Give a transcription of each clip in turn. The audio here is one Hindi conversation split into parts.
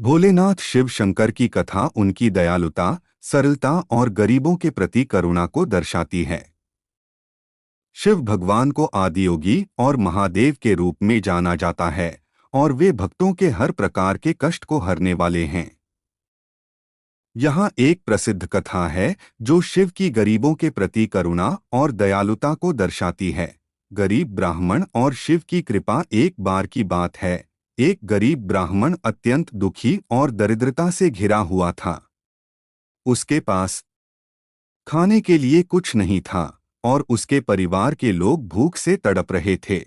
भोलेनाथ शिव शंकर की कथा उनकी दयालुता, सरलता और गरीबों के प्रति करुणा को दर्शाती है। शिव भगवान को आदियोगी और महादेव के रूप में जाना जाता है और वे भक्तों के हर प्रकार के कष्ट को हरने वाले हैं। यहाँ एक प्रसिद्ध कथा है जो शिव की गरीबों के प्रति करुणा और दयालुता को दर्शाती है। गरीब ब्राह्मण और शिव की कृपा। एक बार की बात है, एक गरीब ब्राह्मण अत्यंत दुखी और दरिद्रता से घिरा हुआ था। उसके पास खाने के लिए कुछ नहीं था और उसके परिवार के लोग भूख से तड़प रहे थे।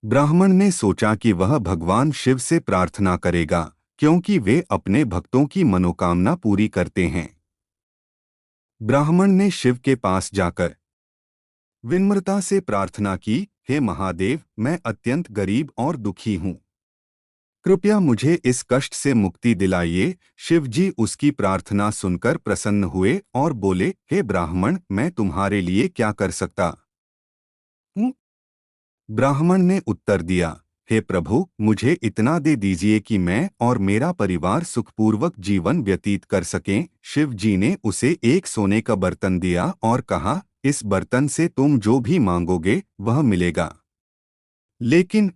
ब्राह्मण ने सोचा कि वह भगवान शिव से प्रार्थना करेगा, क्योंकि वे अपने भक्तों की मनोकामना पूरी करते हैं। ब्राह्मण ने शिव के पास जाकर विनम्रता से प्रार्थना की, हे महादेव, मैं अत्यंत गरीब और दुखी हूँ। कृपया मुझे इस कष्ट से मुक्ति दिलाइए। शिव जी उसकी प्रार्थना सुनकर प्रसन्न हुए और बोले, हे ब्राह्मण, मैं तुम्हारे लिए क्या कर सकता हूँ? ब्राह्मण ने उत्तर दिया, हे प्रभु, मुझे इतना दे दीजिए कि मैं और मेरा परिवार सुखपूर्वक जीवन व्यतीत कर सकें। शिव जी ने उसे एक सोने का बर्तन दिया और कहा, इस बर्तन से तुम जो भी मांगोगे वह मिलेगा, लेकिन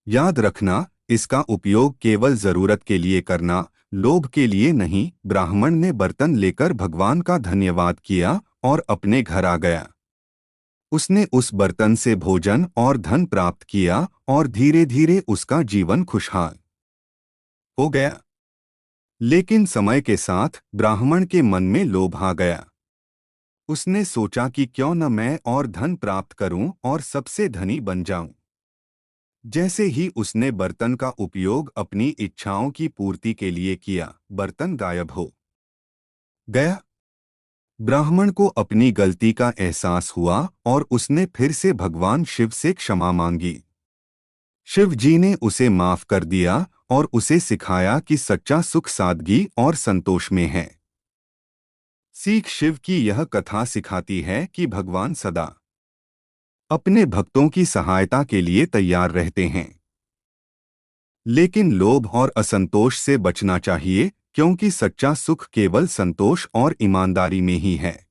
याद रखना, इसका उपयोग केवल जरूरत के लिए करना, लोभ के लिए नहीं। ब्राह्मण ने बर्तन लेकर भगवान का धन्यवाद किया और अपने घर आ गया। उसने उस बर्तन से भोजन और धन प्राप्त किया और धीरे धीरे उसका जीवन खुशहाल हो गया। लेकिन समय के साथ ब्राह्मण के मन में लोभ आ गया। उसने सोचा कि क्यों न मैं और धन प्राप्त करूं और सबसे धनी बन जाऊं। जैसे ही उसने बर्तन का उपयोग अपनी इच्छाओं की पूर्ति के लिए किया, बर्तन गायब हो गया। ब्राह्मण को अपनी गलती का एहसास हुआ और उसने फिर से भगवान शिव से क्षमा मांगी। शिव जी ने उसे माफ कर दिया और उसे सिखाया कि सच्चा सुख सादगी और संतोष में है। सीख। शिव की यह कथा सिखाती है कि भगवान सदा अपने भक्तों की सहायता के लिए तैयार रहते हैं, लेकिन लोभ और असंतोष से बचना चाहिए, क्योंकि सच्चा सुख केवल संतोष और ईमानदारी में ही है।